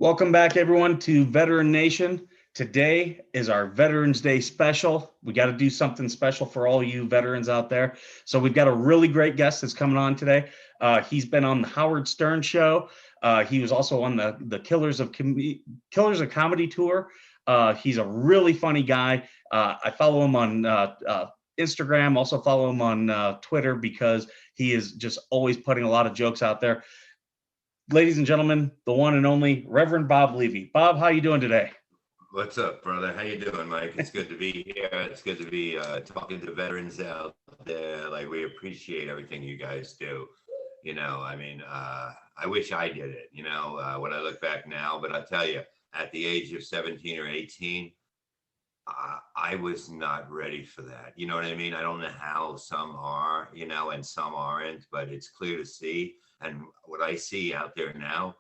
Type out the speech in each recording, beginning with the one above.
Welcome back, everyone, to Veteran Nation. Today is our Veterans Day special. We got to do something special for all you veterans out there. So we've got a really great guest that's coming on today. He's been on the Howard Stern show. He was also on the Killers of Comedy tour. He's a really funny guy. I follow him on Instagram, also follow him on Twitter because he is just always putting a lot of jokes out there. Ladies and gentlemen, the one and only Reverend Bob Levy. Bob, how you doing today? What's up, brother? How you doing, Mike? It's good to be here. It's good to be talking to veterans out there. Like, we appreciate everything you guys do. I wish I did it, when I look back now. But I'll tell you, at the age of 17 or 18, I was not ready for that. You know what I mean? I don't know how some are, and some aren't, but it's clear to see. And what I see out there now,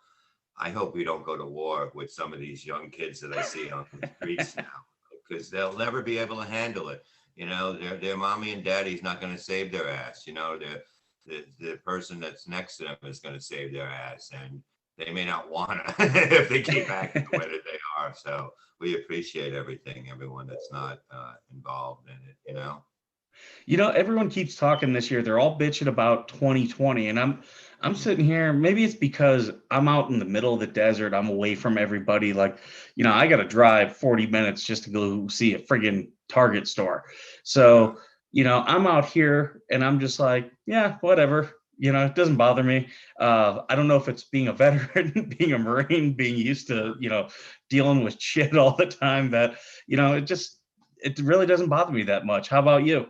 I hope we don't go to war with some of these young kids that I see on the streets now, because they'll never be able to handle it. Their mommy and daddy's not going to save their ass. The person that's next to them is going to save their ass, and they may not want to if they keep acting the way that they are. So we appreciate everyone that's not involved in it. Everyone keeps talking this year. They're all bitching about 2020, and I'm sitting here. Maybe it's because I'm out in the middle of the desert. I'm away from everybody. I got to drive 40 minutes just to go see a friggin' Target store. So, I'm out here and I'm just like, yeah, whatever. It doesn't bother me. I don't know if it's being a veteran, being a Marine, being used to, dealing with shit all the time that, it really doesn't bother me that much. How about you?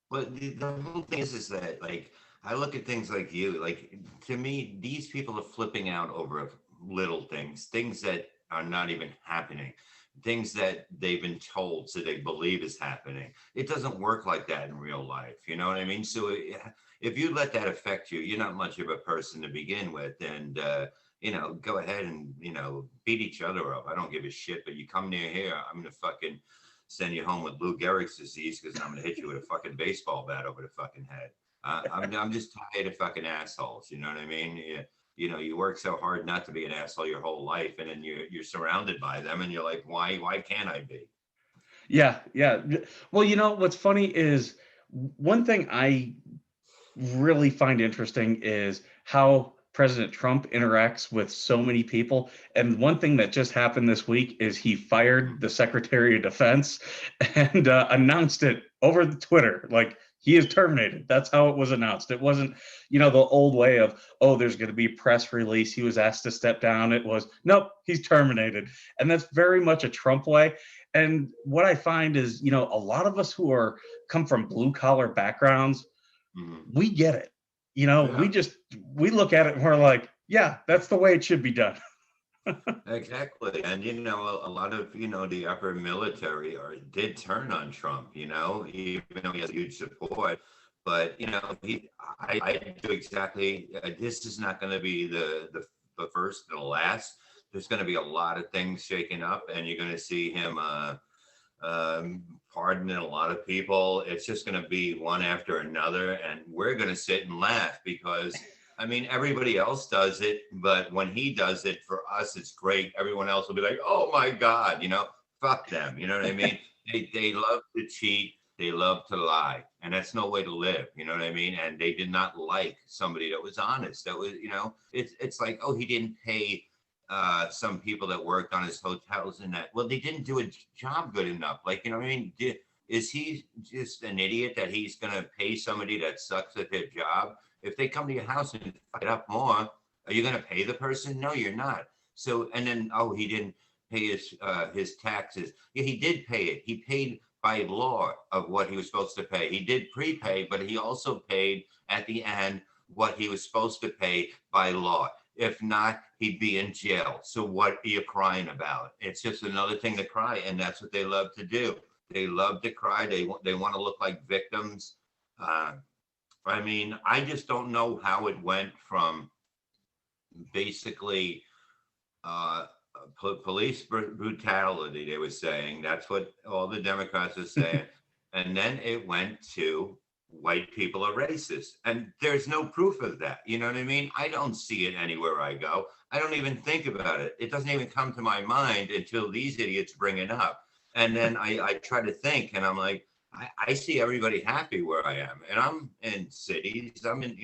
But the whole thing is that, like, I look at things like you, like, to me, these people are flipping out over little things that are not even happening, things that they've been told, so they believe is happening. It doesn't work like that in real life. You know what I mean? So if you let that affect you, you're not much of a person to begin with. And, go ahead and, beat each other up. I don't give a shit, but you come near here, I'm going to fucking send you home with Lou Gehrig's disease, because I'm going to hit you with a fucking baseball bat over the fucking head. I'm just tired of fucking assholes. You know what I mean? You work so hard not to be an asshole your whole life, and then you're surrounded by them, and you're like, why can't I be? Yeah. Well, what's funny is one thing I really find interesting is how President Trump interacts with so many people. And one thing that just happened this week is he fired the Secretary of Defense and announced it over the Twitter. Like, he is terminated. That's how it was announced. It wasn't, the old way of, oh, there's going to be a press release. He was asked to step down. It was, nope, he's terminated. And that's very much a Trump way. And what I find is, a lot of us who come from blue collar backgrounds, we get it. Yeah. We look at it and we're like, yeah, that's the way it should be done. Exactly. And a lot of the upper military did turn on Trump, even though he has huge support. But I do exactly, this is not going to be the first and the last. There's going to be a lot of things shaking up, and you're going to see him pardoning a lot of people. It's just going to be one after another, and we're going to sit and laugh because, everybody else does it, but when he does it, for us, it's great. Everyone else will be like, oh my God, fuck them. You know what I mean? They love to cheat. They love to lie. And that's no way to live. You know what I mean? And they did not like somebody that was honest. That was, it's like, oh, he didn't pay some people that worked on his hotels and that. Well, they didn't do a job good enough. Like, you know what I mean? Is he just an idiot that he's going to pay somebody that sucks at their job? If they come to your house and fuck it up more, are you going to pay the person? No, you're not. So, and then, oh, he didn't pay his taxes. Yeah, he did pay it. He paid by law of what he was supposed to pay. He did prepay, but he also paid at the end what he was supposed to pay by law. If not, he'd be in jail. So what are you crying about? It's just another thing to cry, and that's what they love to do. They love to cry. They want to look like victims. I just don't know how it went from basically police brutality, they were saying. That's what all the Democrats are saying. And then it went to white people are racist. And there's no proof of that. You know what I mean? I don't see it anywhere I go. I don't even think about it. It doesn't even come to my mind until these idiots bring it up. And then I try to think, and I'm like, I see everybody happy where I am. And I'm in cities, I'm in,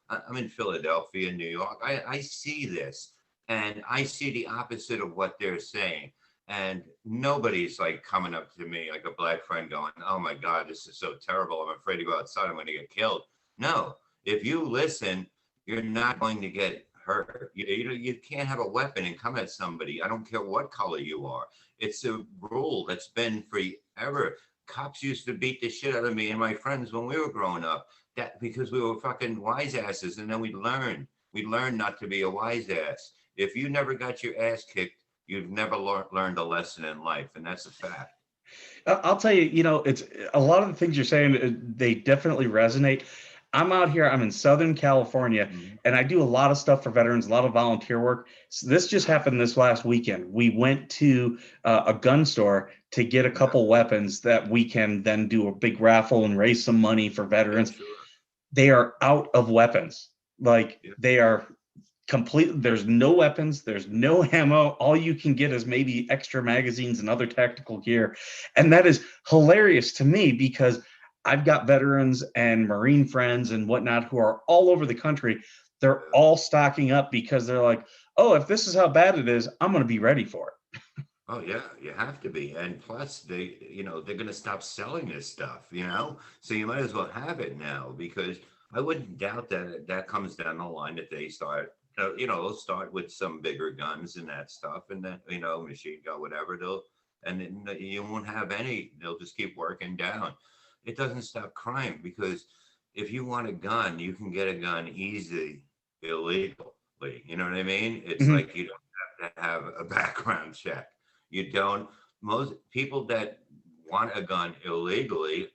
I'm in Philadelphia, New York. I see this, and I see the opposite of what they're saying. And nobody's like coming up to me like a black friend going, "Oh my God, this is so terrible. I'm afraid to go outside. I'm going to get killed." No, if you listen, you're not going to get hurt. You can't have a weapon and come at somebody. I don't care what color you are. It's a rule that's been forever. Cops used to beat the shit out of me and my friends when we were growing up. That because we were fucking wise asses, and then we learned. We learned not to be a wise ass. If you never got your ass kicked, you've never learned a lesson in life, and that's a fact. I'll tell you, it's a lot of the things you're saying, they definitely resonate. I'm out here, I'm in Southern California, Mhm. and I do a lot of stuff for veterans, a lot of volunteer work. So this just happened this last weekend. We went to a gun store to get a Yeah, couple weapons that we can then do a big raffle and raise some money for yeah, veterans. sure. They are out of weapons. Like Yeah, they are complete. There's no weapons, there's no ammo. All you can get is maybe extra magazines and other tactical gear. And that is hilarious to me because I've got veterans and Marine friends and whatnot who are all over the country. They're yeah. all stocking up because they're like, oh, if this is how bad it is, I'm going to be ready for Oh yeah, you have to be. And plus they're gonna stop selling this stuff. So you might as well have it now because I wouldn't doubt that that comes down the line that they start they'll start with some bigger guns and that stuff and then, machine gun, whatever and then you won't have any, they'll just keep working down. It doesn't stop crime because if you want a gun, you can get a gun easy, illegally. You know what I mean? It's it. like you don't have to have a background check. You don't. Most people that want a gun illegally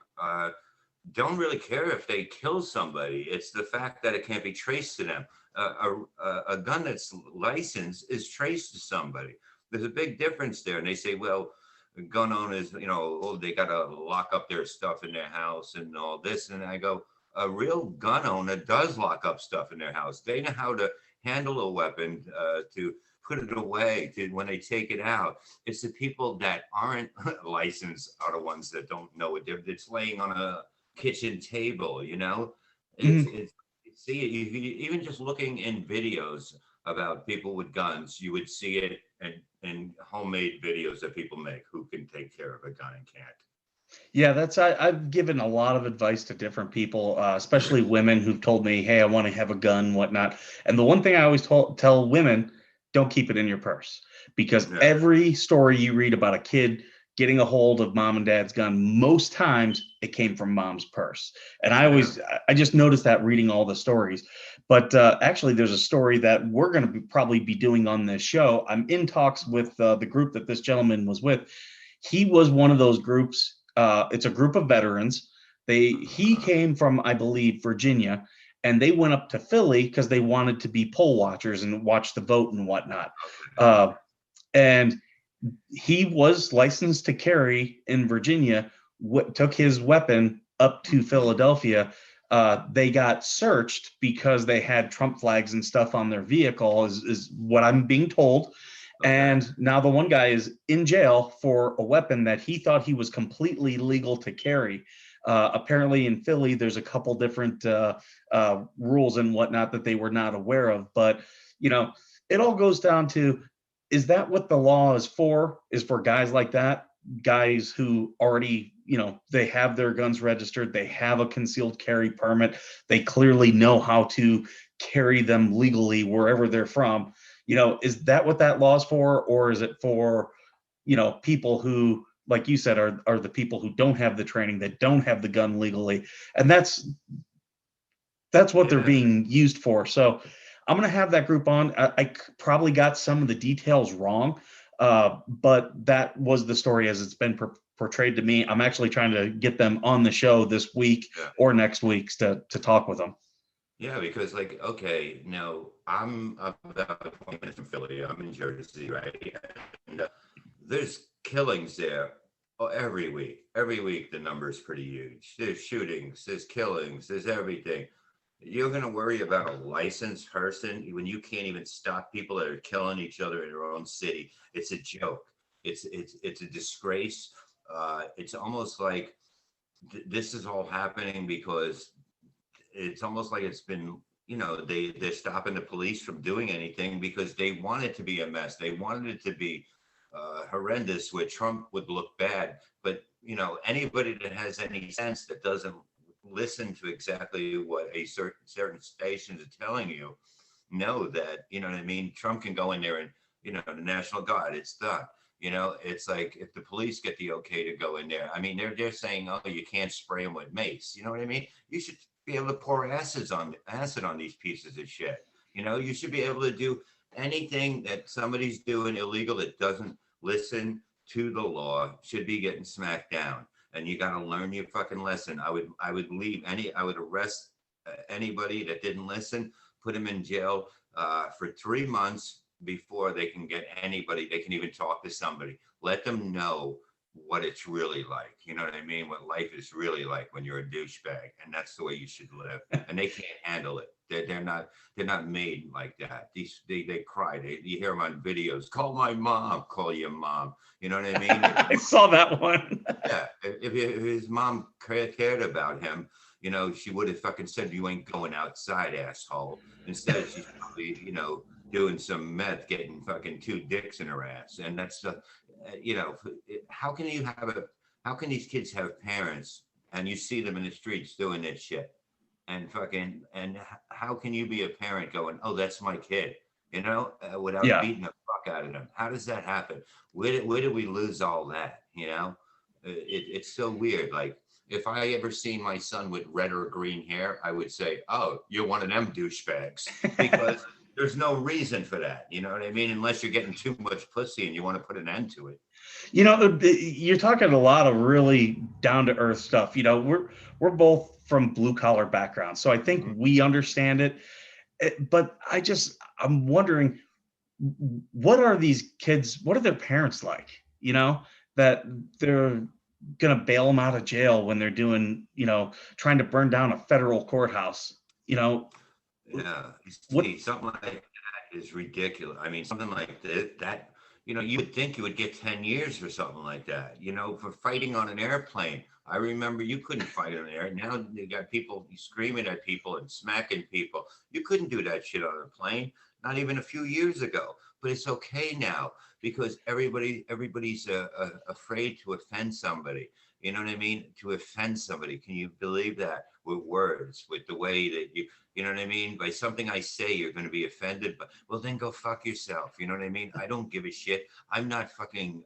don't really care if they kill somebody. It's the fact that it can't be traced to them. A gun that's licensed is traced to somebody. There's a big difference there. And they say, well, gun owners, oh, they got to lock up their stuff in their house and all this. And I go, a real gun owner does lock up stuff in their house. They know how to handle a weapon, to put it away, to when they take it out. It's the people that aren't licensed are the ones that don't know it. It's laying on a kitchen table. It's Mhm. it's see it even just looking in videos about people with guns, you would see it in homemade videos that people make who can take care of a gun and can't. Yeah, I've given a lot of advice to different people, especially women who've told me, "Hey, I want to have a gun, whatnot." And the one thing I always tell women, don't keep it in your purse because Yeah, every story you read about a kid getting a hold of mom and dad's gun, most times it came from mom's purse. And yeah. I just noticed that reading all the stories. But actually, there's a story that we're going to probably be doing on this show. I'm in talks with the group that this gentleman was with. He was one of those groups. It's a group of veterans. He Uh, came from, I believe, Virginia, and they went up to Philly because they wanted to be poll watchers and watch the vote and whatnot. okay. Uh, and he was licensed to carry in Virginia. Took his weapon up to Mhm. Philadelphia. They got searched because they had Trump flags and stuff on their vehicle, is what I'm being told. Okay. And now the one guy is in jail for a weapon that he thought he was completely legal to carry. Apparently, in Philly, there's a couple different rules and whatnot that they were not aware of. But you know, it all goes down to, is that what the law is for? Is for guys like that, guys who already, they have their guns registered, they have a concealed carry permit, they clearly know how to carry them legally wherever they're from. Is that what that law is for, or is it for, people who, like you said, are the people who don't have the training, that don't have the gun legally, and that's what they're Yeah. being used for. So I'm going to have that group on. I probably got some of the details wrong, but that was the story as it's been portrayed to me. I'm actually trying to get them on the show this week Yeah. or next week to talk with them. Yeah, because like, okay, now I'm about 20 minutes from Philly. I'm in Jersey, right? And there's killings there Oh, every week the number is pretty huge. There's shootings, there's killings, there's everything. You're going to worry about a licensed person when you can't even stop people that are killing each other in their own city. It's a joke. It's a disgrace. It's almost like this is all happening because it's almost like it's been, they're stopping the police from doing anything because they want it to be a mess. They wanted it to be horrendous where Trump would look bad. But anybody that has any sense that doesn't listen to exactly what a certain stations are telling you know that, you know what I mean, Trump can go in there and, the National Guard, it's done. It's like if the police get the okay to go in there, I mean, they're saying, oh, you can't spray them with mace. You know what I mean? You should be able to pour acid on these pieces of shit. You should be able to do anything that somebody's doing illegal that doesn't listen to the law should be getting smacked down. And you got to learn your fucking lesson. I would arrest anybody that didn't listen, put them in jail for 3 months before they can get anybody. They can even talk to somebody. Let them know what it's really like. You know what I mean? What life is really like when you're a douchebag, and that's the way you should live. And they can't handle it. They're not made like that. They cry. You hear them on videos. Call my mom. Call your mom. You know what I mean? I saw that one. Yeah. If his mom cared about him, she would have fucking said, "You ain't going outside, asshole." Instead, she's probably, doing some meth, getting fucking two dicks in her ass, and that's you know, how can you have a how can these kids have parents and you see them in the streets doing this shit and fucking and how can you be a parent going, oh, that's my kid, without Yeah. beating the fuck out of them? How does that happen? Where did we lose all that? It's so weird. Like if I ever seen my son with red or green hair, I would say, oh, you're one of them douchebags because there's no reason for that. You know what I mean? Unless you're getting too much pussy and you want to put an end to it. You're talking a lot of really down to earth stuff. We're both from blue collar backgrounds, so I think Mhm. we understand it. But I'm wondering, what are these kids? What are their parents like? That they're gonna bail them out of jail when they're doing, trying to burn down a federal courthouse. You know, Yeah, you what? see, something like that is ridiculous. I mean, something like that, you would think you would get 10 years for something like that, for fighting on an airplane. I remember you couldn't fight on air. Now they got people screaming at people and smacking people. You couldn't do that shit on a plane, not even a few years ago. But it's okay now because everybody's afraid to offend somebody. You know what I mean? To offend somebody. Can you believe that? With words, with the way that you know what I mean? By something I say, you're going to be offended. But well, then go fuck yourself. You know what I mean? I don't give a shit. I'm not fucking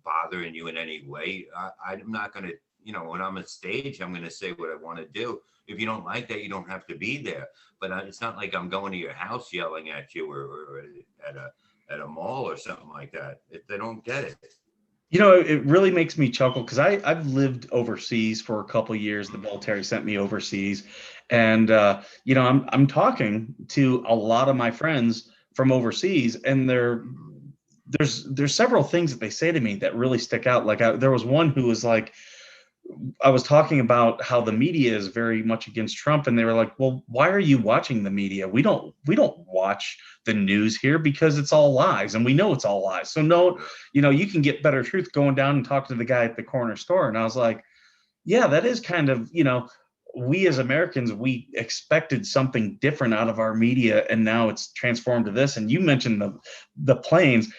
bothering you in any way. I'm not going to, when I'm on stage, I'm going to say what I want to do. If you don't like that, you don't have to be there. But it's not like I'm going to your house yelling at you or at a mall or something like that. If they don't get it. It really makes me chuckle because I've lived overseas for a couple years. The military sent me overseas, and I'm talking to a lot of my friends from overseas, and there's several things that they say to me that really stick out. Like there was one who was like, I was talking about how the media is very much against Trump, and they were like, "Well, why are you watching the media? We don't watch the news here because it's all lies, and we know it's all lies. So no, you can get better truth going down and talk to the guy at the corner store." And I was like, "Yeah, that is kind of we as Americans, we expected something different out of our media, and now it's transformed to this." And you mentioned the planes.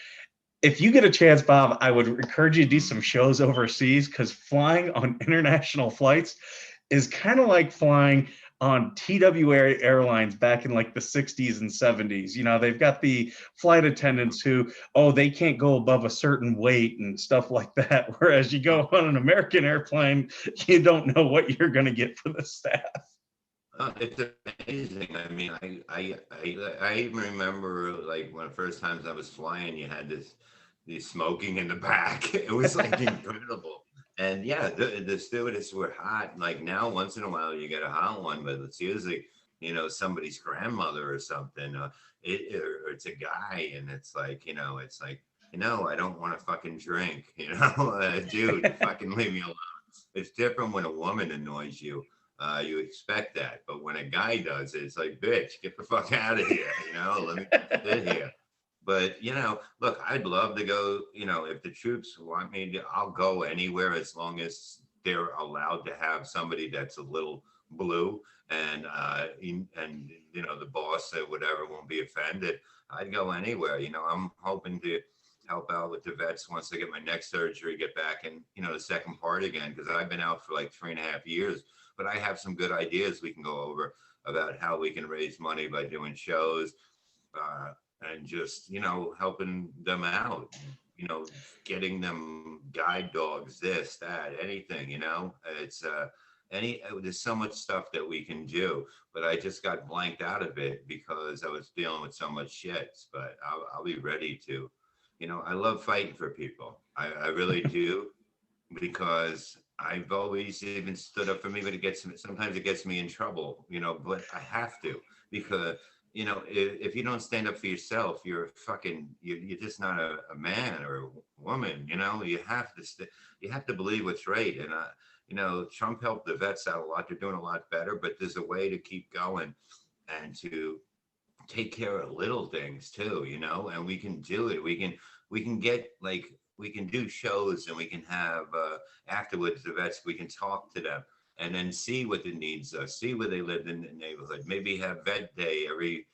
If you get a chance, Bob, I would encourage you to do some shows overseas because flying on international flights is kind of like flying on TWA Airlines back in like the 60s and 70s. They've got the flight attendants who, oh, they can't go above a certain weight and stuff like that. Whereas you go on an American airplane, you don't know what you're going to get for the staff. It's amazing. I mean, I even remember like one of the first times I was flying, you had this smoking in the back. It was like incredible. And yeah, the stewardess were hot. Like now, once in a while, you get a hot one, but it's usually somebody's grandmother or something. Or it's a guy, and it's like no, I don't want to fucking drink, dude, fucking leave me alone. It's different when a woman annoys you. You expect that, but when a guy does it, it's like, bitch, get the fuck out of here. Let me sit here. But look, I'd love to go. If the troops want me to, I'll go anywhere as long as they're allowed to have somebody that's a little blue, and the boss or whatever won't be offended. I'd go anywhere. I'm hoping to help out with the vets once I get my neck surgery, get back in the second part again, because I've been out for like 3.5 years. But I have some good ideas we can go over about how we can raise money by doing shows. And just helping them out, getting them guide dogs, this, that, anything. It's there's so much stuff that we can do, but I just got blanked out of it because I was dealing with so much shit. But I'll be ready to. I love fighting for people. I really do, because I've always even stood up for me, but sometimes it gets me in trouble, but I have to, because if you don't stand up for yourself, you're just not a man or a woman. You have to you have to believe what's right. And Trump helped the vets out a lot. They're doing a lot better, but there's a way to keep going and to take care of little things too, and we can do it. We can get, like, we can do shows, and we can have afterwards the vets, we can talk to them and then see what the needs are, see where they live in the neighborhood. Maybe have vet day every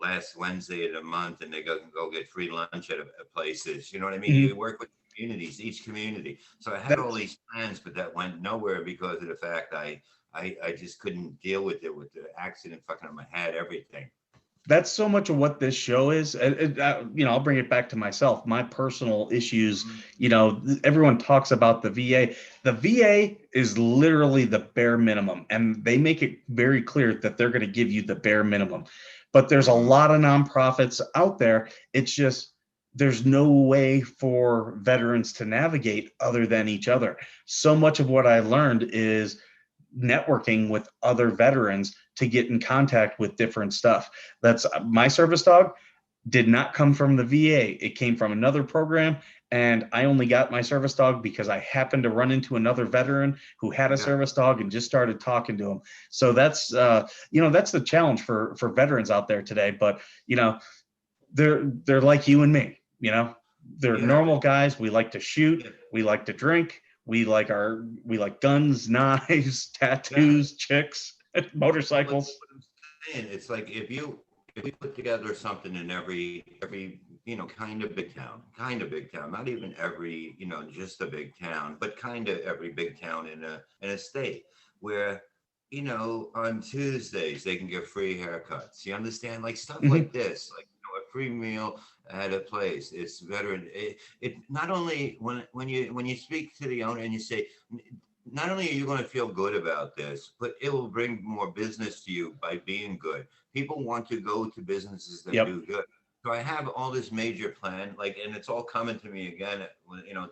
last Wednesday of the month, and they go get free lunch at places. You know what I mean? Mhm. You work with communities, each community. So I had all That's these plans, but that went nowhere because of the fact I just couldn't deal with it, with the accident fucking up my head, everything. that's so much of what this show is. I'll bring it back to myself, my personal issues. Mhm. Everyone talks about the VA. The VA is literally the bare minimum, and they make it very clear that they're going to give you the bare minimum. But there's a Mhm. lot of nonprofits out there. It's just there's no way for veterans to navigate other than each other. So much of what I learned is networking with other veterans to get in contact with different stuff. That's my service dog did not come from the VA. It came from another program. And I only got my service dog because I happened to run into another veteran who had a Yeah. service dog and just started talking to him. So that's the challenge for veterans out there today. But, they're like you and me, they're Yeah. normal guys. We like to shoot. Yeah. We like to drink. We like guns, knives, Yeah. tattoos, chicks, But motorcycles. what I'm saying, it's like if we put together something in every kind of big town, not even every just a big town, but kind of every big town in a state where on Tuesdays they can get free haircuts. You understand, like stuff Mhm. like this, like a free meal at a place. It's veteran. It not only when you speak to the owner and you say, not only are you going to feel good about this, but it will bring more business to you by being good. People want to go to businesses that Yep. do good. So I have all this major plan, like, and it's all coming to me again,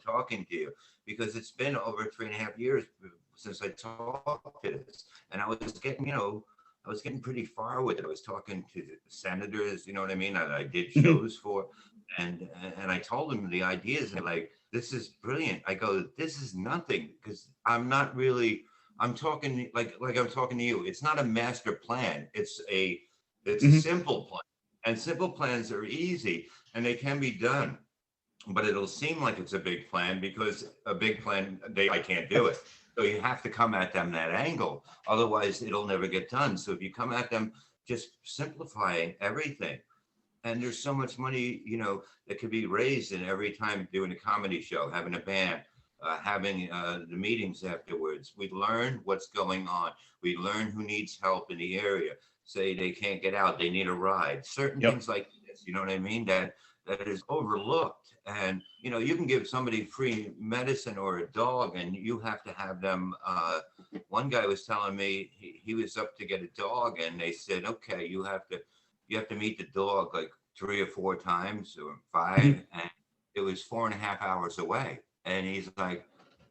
talking to you, because it's been over 3.5 years since I talked to this, and I was getting pretty far with it. I was talking to senators, you know what I mean? I did Mhm. shows for, and and I told them the ideas, and they're like, this is brilliant. I go, this is nothing, because I'm talking like I'm talking to you. It's not a master plan. It's a Mhm. simple plan. And simple plans are easy and they can be done. But it'll seem like it's a big plan, because a big plan, I can't do it. So you have to come at them that angle. Otherwise, it'll never get done. So if you come at them just simplifying everything, and there's so much money that could be raised in every time doing a comedy show, having a band, having the meetings afterwards. We learn what's going on. We learn who needs help in the area. Say they can't get out, they need a ride, certain Yep. things like this, you know what I mean, that is overlooked. And you can give somebody free medicine or a dog, and you have to have them. One guy was telling me he was up to get a dog, and they said, okay, you have to meet the dog like 3 or 4 times or Mhm. five, and it was 4.5 hours away. And he's like,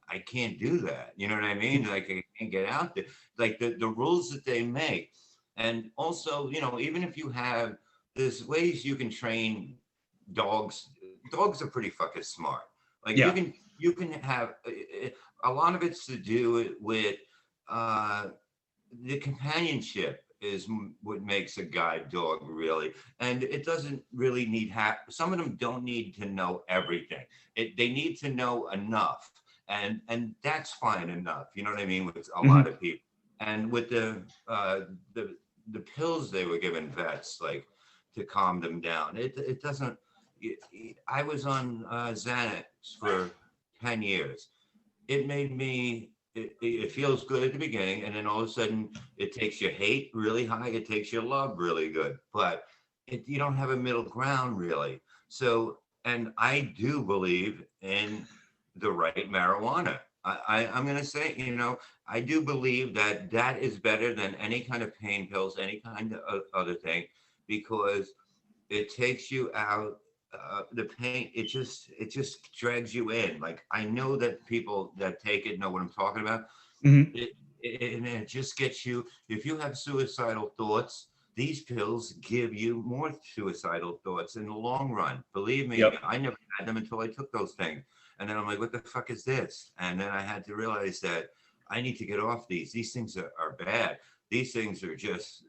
I can't do that. You know what I mean? Like, I can't get out there. Like the rules that they make. And also, even if you have, there's ways you can train dogs, dogs are pretty fucking smart. Like Yeah. you can have a lot of it's to do with uh, the companionship is what makes a guide dog really, and it doesn't really need some of them don't need to know everything. They need to know enough, and that's fine enough, you know what I mean, with a lot Mhm. of people. And with the the pills they were giving vets, like, to calm them down, it doesn't. I was on Xanax for 10 years. It made me, it feels good at the beginning, and then all of a sudden it takes your hate really high, it takes your love really good, but you don't have a middle ground really. So, and I do believe in the right marijuana. I'm going to say, I do believe that that is better than any kind of pain pills, any kind of other thing, because it takes you out, the pain. It just drags you in. Like, I know that people that take it know what I'm talking about. Mhm. And it just gets you. If you have suicidal thoughts, these pills give you more suicidal thoughts in the long run. Believe me, Yep. I never had them until I took those things, and then I'm like, what the fuck is this? And then I had to realize that I need to get off these things are bad. These things are just,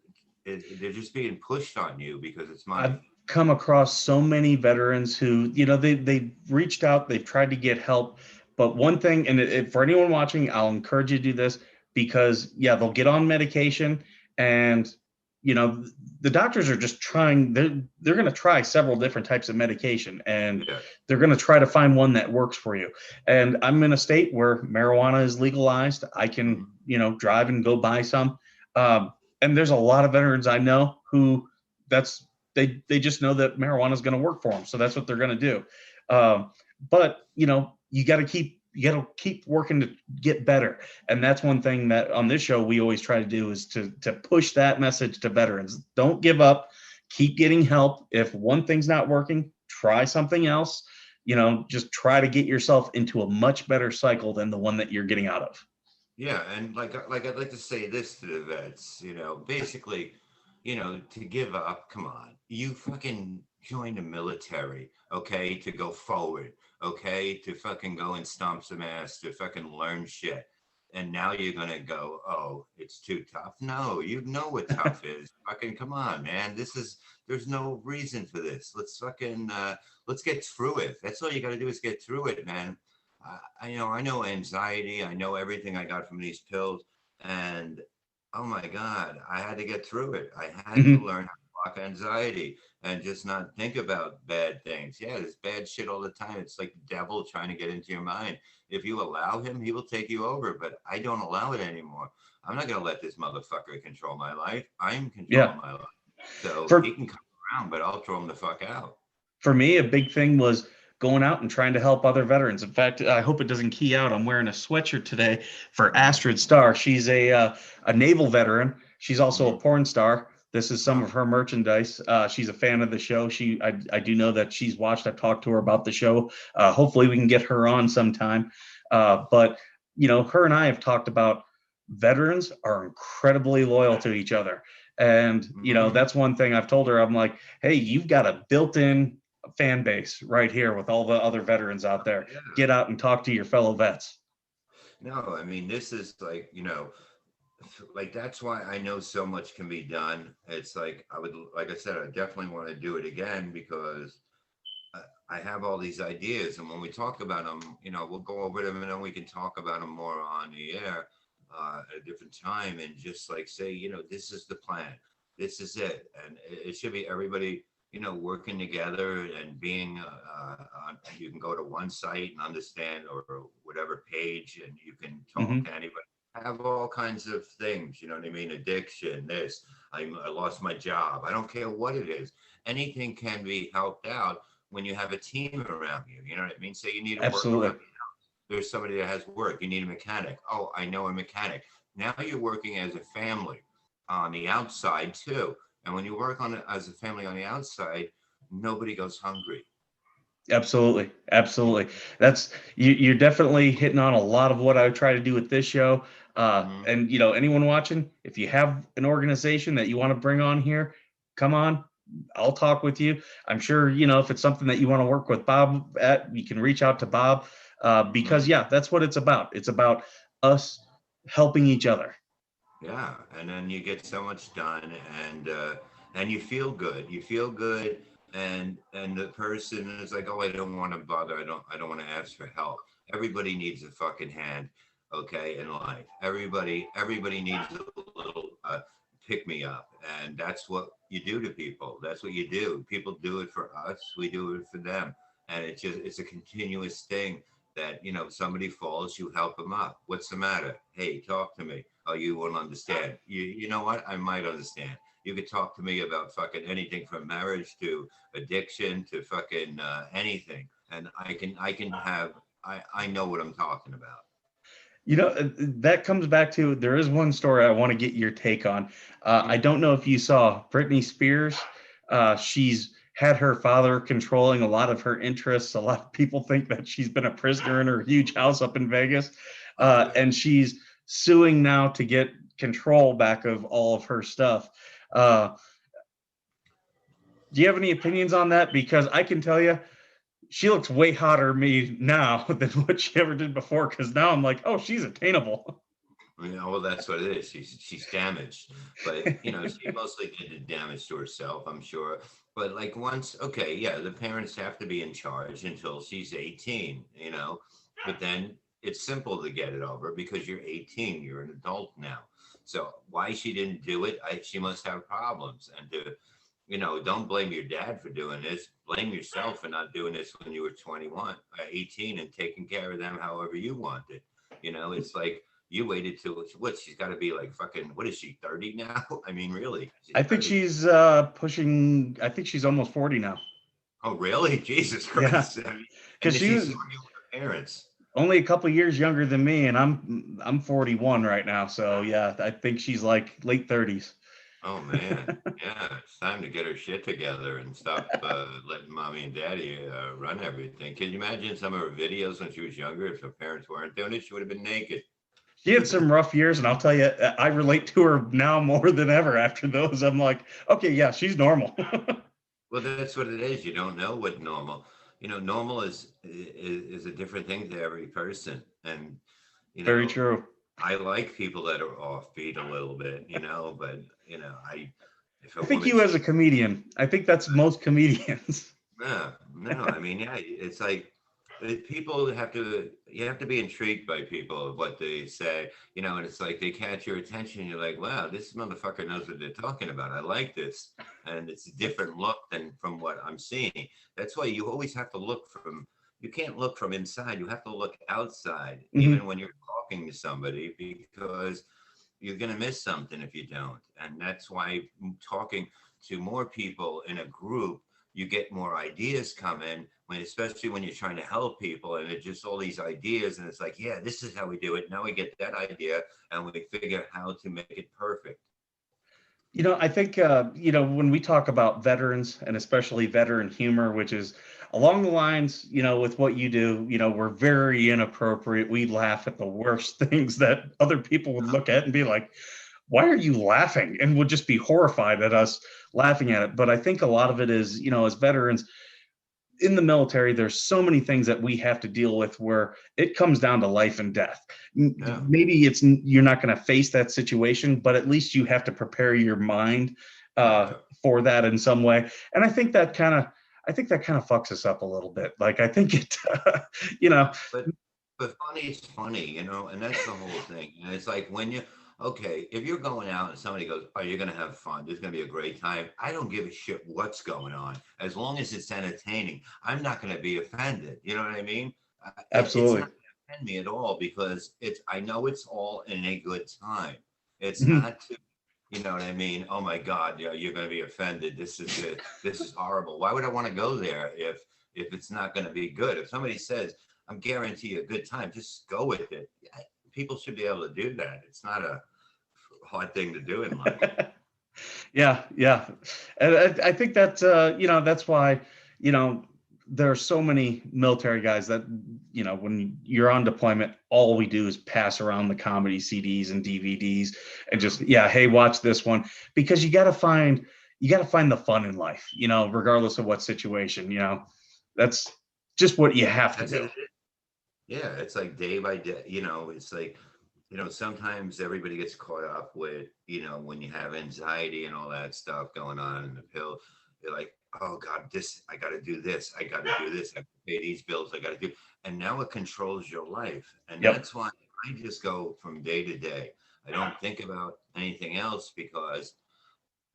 they're just being pushed on you because it's I've money. come across so many veterans who, they reached out, they've tried to get help, but one thing, and for anyone watching, I'll encourage you to do this because, yeah, they'll get on medication, and you know the doctors are just trying. They're going to try several different types of medication, and Yeah. they're going to try to find one that works for you. And I'm in a state where marijuana is legalized. I can, Mhm. drive and go buy some. And there's a lot of veterans I know who that's they just know that marijuana is going to work for them, so that's what they're going to do. But you got to keep working to get better, and that's one thing that on this show we always try to do is to push that message to veterans. Don't give up. Keep getting help. If one thing's not working, try something else. Just try to get yourself into a much better cycle than the one that you're getting out of. Yeah, and like I'd like to say this to the vets, basically, to give up. Come on, you fucking joined the military, okay, to go forward, okay, to fucking go and stomp some ass, to fucking learn shit, and now you're gonna go, oh, it's too tough. No, you know what tough is. Fucking come on, man. There's no reason for this. Let's get through it. That's all you got to do is get through it, man. I know anxiety. I know everything I got from these pills, and oh my God, I had to get through it. I had to Mhm. learn how to block anxiety and just not think about bad things. Yeah, there's bad shit all the time. It's like the devil trying to get into your mind. If you allow him, he will take you over. But I don't allow it anymore. I'm not gonna let this motherfucker control my life. I'm Yeah. controlling my life. So he For can come around, but I'll throw him the fuck out. for me, a big thing was going out and trying to help other veterans. In fact, I hope it doesn't key out. I'm wearing a sweatshirt today for Hmm. Astrid Starr. She's a naval veteran. She's also a Hmm. porn star. This is some Oh, of her merchandise. She's a fan of the show. I do know that she's watched. I've talked to her about the show. Hopefully, we can get her on sometime. But her and I have talked about veterans are incredibly loyal to each other, and hmm. that's one thing I've told her. I'm like, hey, you've got a built-in fan base right here with all the other veterans out there. Yeah. Get out and talk to your fellow vets. No, I mean, this is like, like that's why I know so much can be done. It's like like I said, I definitely want to do it again because I have all these ideas, and when we talk about them, we'll go over them, and then we can talk about them more on the air at a different time, and just like say, this is the plan, this is it, and it should be everybody, working together and being. You can go to one site and understand, or whatever page, and you can talk Mm-hmm. to anybody. Have all kinds of things, you know what I mean? Addiction, this. I lost my job. I don't care what it is. Anything can be helped out when you have a team around you. You know what I mean? Say you need to work Absolutely. around. There's somebody that has work. You need a mechanic. Oh, I know a mechanic. Now you're working as a family on the outside too. And when you work as a family on the outside, nobody goes hungry. Absolutely. Absolutely. That's you're definitely hitting on a lot of what I try to do with this show. Mm-hmm. And anyone watching, if you have an organization that you want to bring on here, come on. I'll talk with you. I'm sure, if it's something that you want to work with Bob at, you can reach out to Bob, because yeah, that's what it's about. It's about us helping each other. Yeah, and then you get so much done, and you feel good. You feel good, and the person is like, oh, I don't want to bother. I don't want to ask for help. Everybody needs a fucking hand, okay, in life. Everybody needs a little pick me up, and that's what you do to people. That's what you do. People do it for us. We do it for them, and it's a continuous thing. That somebody falls, you help them up. What's the matter? Hey, talk to me. Oh, you won't understand. You know what? I might understand. You could talk to me about fucking anything from marriage to addiction to fucking anything, and I know what I'm talking about. That comes back to, there is one story I want to get your take on. I don't know if you saw Britney Spears. She's had her father controlling a lot of her interests. A lot of people think that she's been a prisoner in her huge house up in Vegas. Oh yeah. And she's suing now to get control back of all of her stuff. Do you have any opinions on that? Because I can tell you, she looks way hotter to me now than what she ever did before. Because now I'm like, oh, she's attainable. Well, that's what it is. She's damaged, but she mostly did the damage to herself, I'm sure. But like once, okay, yeah, the parents have to be in charge until she's 18, but then it's simple to get it over because you're 18, you're an adult now. So why she didn't do it, she must have problems. And don't blame your dad for doing this. Blame yourself for not doing this when you were 21, 18, and taking care of them however you wanted. It's like you waited till what? She's got to be like fucking. What is she? 30 now? I mean, really? I think she's pushing. I think she's almost 40 now. Oh, really? Jesus Yeah, Christ! I mean, and because then she she's was with her parents. only a couple years younger than me, and I'm 41 right now. So yeah, I think she's like late 30s. Oh man, yeah, it's time to get her shit together and stop letting mommy and daddy run everything. Can you imagine some of her videos when she was younger? If her parents weren't doing it, she would have been naked. She had some rough years, and I'll tell you, I relate to her now more than ever after those. I'm like, okay, yeah, she's normal. Well, that's what it is. You don't know what normal. Normal is a different thing to every person, and you Very know, true. I like people that are offbeat a little bit, but I if a I think woman you as a cheats, comedian, I think that's most comedians. no, no, I mean, yeah, it's like people you have to be intrigued by people of what they say, and it's like they catch your attention. You're like, wow, this motherfucker knows what they're talking about. I like this, and it's a different look than from what I'm seeing. That's why you always have to look from. You can't look from inside. You have to look outside, even Hmm. when you're talking to somebody, because you're going to miss something if you don't. And that's why talking to more people in a group, you get more ideas come in when, especially when you're trying to help people and it's just all these ideas. And it's like, yeah, this is how we do it. Now we get that idea and we figure out how to make it perfect. I think, when we talk about veterans and especially veteran humor, which is along the lines, with what you do, we're very inappropriate. We laugh at the worst things that other people would look at and be like, why are you laughing? And would just be horrified at us laughing at it. But I think a lot of it is, as veterans, in the military, there's so many things that we have to deal with where it comes down to life and death. Yeah. Maybe you're not going to face that situation, but at least you have to prepare your mind Yeah. for that in some way. And I think that kind of fucks us up a little bit. Like I think it, you know, But funny is funny, and that's the whole thing. And it's like when okay, if you're going out and somebody goes, "Oh, you're gonna have fun. There's gonna be a great time." I don't give a shit what's going on, as long as it's entertaining. I'm not gonna be offended. You know what I mean? It's absolutely. not gonna offend me at all because I know it's all in a good time. It's Mhm. not to, you know what I mean? Oh my God, you're gonna be offended. This is it. This is horrible. Why would I want to go there if it's not gonna be good? If somebody says I'm guarantee you a good time. Just go with it. People should be able to do that. It's not a hard thing to do in life. Yeah, yeah. And I think that that's why, you know, there are so many military guys that, when you're on deployment, all we do is pass around the comedy CDs and DVDs and just, yeah, hey, watch this one. Because you got to find, you got to find the fun in life, regardless of what situation, that's just what you have to That's do. Yeah, it's like day by day, it's like, sometimes everybody gets caught up with, when you have anxiety and all that stuff going on in the pill, you're like, oh God, this, I got to do this. I got to do this. I got to pay these bills. I got to do, and now it controls your life. And Yep. that's why I just go from day to day. I don't think about anything else because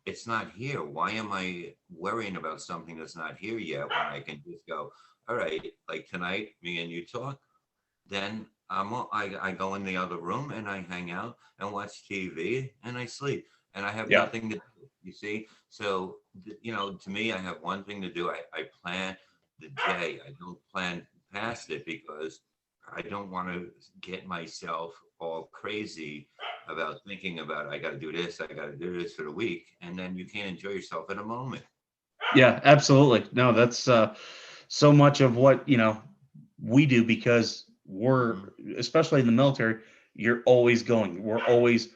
it's not here. Why am I worrying about something that's not here yet when I can just go, all right, like tonight, me and you talk, then I go in the other room and I hang out and watch TV and I sleep and I have Yeah. nothing to do. You see? So, to me, I have one thing to do. I plan the day. I don't plan past it because I don't want to get myself all crazy about thinking about, I got to do this, I got to do this for the week. And then you can't enjoy yourself in a moment. Yeah, absolutely. No, that's so much of what, we do, because we're, Mhm. especially in the military, you're always going. We're always,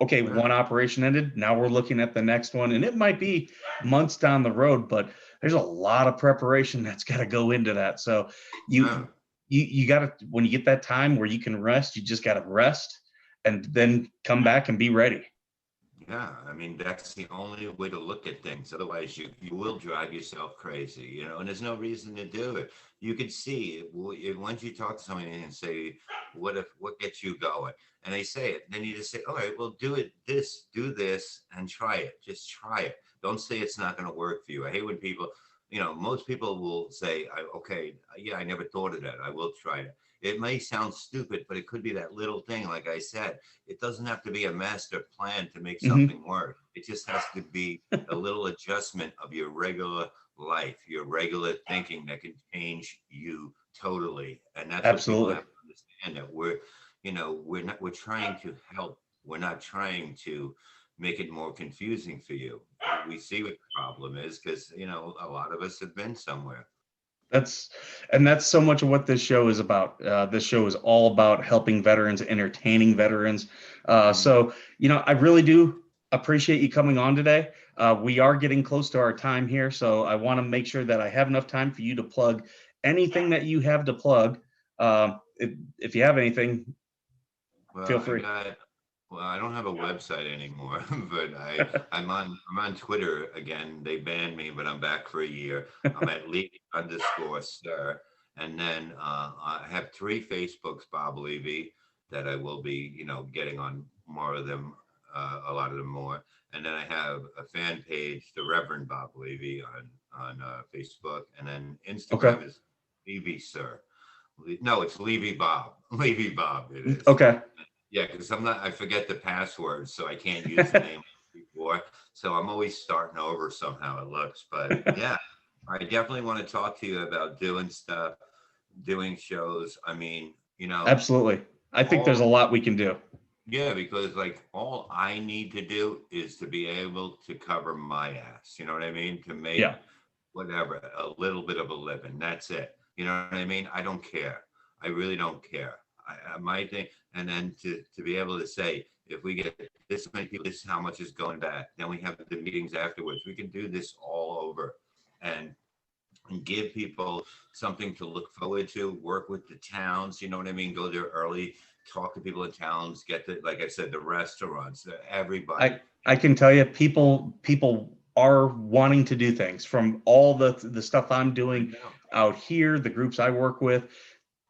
okay, Yeah. one operation ended, now we're looking at the next one. And it might be months down the road, but there's a lot of preparation that's got to go into that. So you Yeah. you got to, when you get that time where you can rest, you just got to rest and then come back and be ready. Yeah, I mean that's the only way to look at things. Otherwise, you will drive yourself crazy, and there's no reason to do it. You could see once you talk to somebody and say, what gets you going?" And they say it, then you just say, "All right, well, do this, and try it. Just try it. Don't say it's not going to work for you." I hate when people, most people will say, "Okay, yeah, I never thought of that. I will try it." It may sound stupid, but it could be that little thing, like I said. It doesn't have to be a master plan to make Hmm. something work. It just has to be a little adjustment of your regular life, your regular thinking that can change you totally. And that's what people Absolutely. have to understand, that we're trying to help. We're not trying to make it more confusing for you. We see what the problem is because, a lot of us have been somewhere. That's and that's so much of what this show is about. This show is all about helping veterans, entertaining veterans. Mhm. I really do appreciate you coming on today. We are getting close to our time here, so I want to make sure that I have enough time for you to plug anything that you have to plug. If you have anything, feel Well, free. I don't have a website anymore, but I'm on Twitter again. They banned me, but I'm back for a year. I'm at Levy_sir. And then I have 3 Facebooks, Bob Levy, that I will be, getting on more of them, a lot of them more. And then I have a fan page, the Reverend Bob Levy on Facebook, and then Okay. Instagram is Levy Sir. No, it's Levy Bob. Levy Bob. It is. Okay. Yeah, because I forget the password, so I can't use the name before. So I'm always starting over somehow, it looks. But yeah, I definitely want to talk to you about doing stuff, doing shows. I mean, Absolutely. I think there's a all, lot we can do. yeah, because like all I need to do is to be able to cover my ass. You know what I mean? To make Yeah. whatever, a little bit of a living. That's it. You know what I mean? I don't care. I really don't care. My thing, and then to be able to say, if we get this many people, this is how much is going back. Then we have the meetings afterwards. We can do this all over, and give people something to look forward to. Work with the towns. You know what I mean? Go there early. Talk to people in towns. Get the, like I said, the restaurants. Everybody. I can tell you, people are wanting to do things. From all the stuff I'm I doing know. out here, the groups I work with,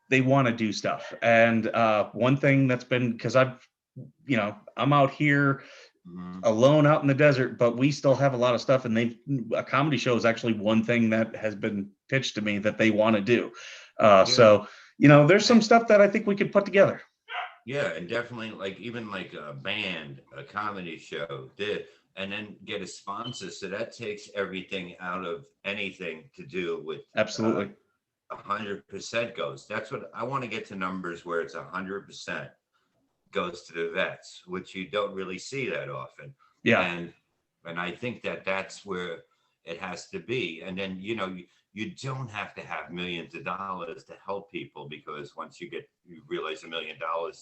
they want to do stuff. And one thing that's been, because I'm out here Mhm. alone out in the desert, but we still have a lot of stuff. And a comedy show is actually one thing that has been pitched to me that they want to do. Yeah. There's some stuff that I think we could put together. Yeah, and definitely like even like a band, a comedy show, did, and then get a sponsor. So that takes everything out of anything to do with uh, Absolutely. 100% goes. That's what I want to get to, numbers where it's 100% goes to the vets, which you don't really see that often. Yeah. And I think that that's where it has to be. And then you don't have to have millions of dollars to help people, because once you realize $1 million,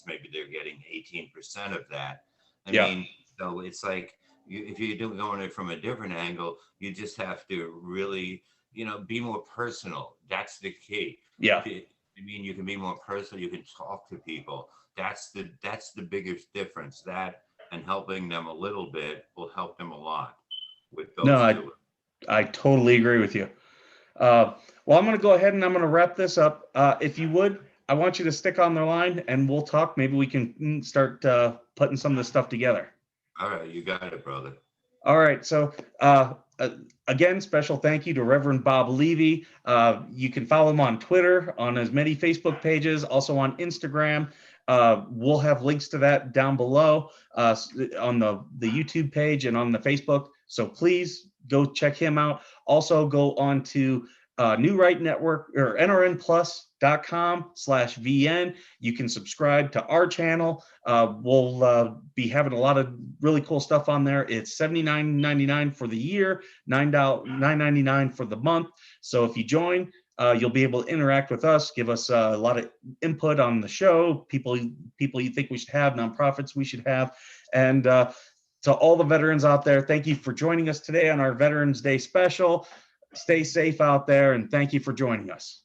maybe they're getting 18% of that. I Yeah. mean, so it's like if you're going it from a different angle, you just have to really, be more personal. That's the key. Yeah. I mean, you can be more personal. You can talk to people. That's the biggest difference. That and helping them a little bit will help them a lot with No, those two. I totally agree with you. Well, I'm going to go ahead and I'm going to wrap this up. If you would, I want you to stick on the line and we'll talk. Maybe we can start putting some of this stuff together. All right, you got it, brother. All right. So, again, special thank you to Reverend Bob Levy. You can follow him on Twitter, on as many Facebook pages, also on Instagram. We'll have links to that down below on the YouTube page and on the Facebook. So please go check him out. Also, go on to New Right Network or nrnplus.com/VN. You can subscribe to our channel. We'll be having a lot of really cool stuff on there. It's $79.99 for the year, $9.99 for the month. So if you join, you'll be able to interact with us, give us a lot of input on the show, people you think we should have, nonprofits we should have, and to all the veterans out there, thank you for joining us today on our Veterans Day special. Stay safe out there, and thank you for joining us.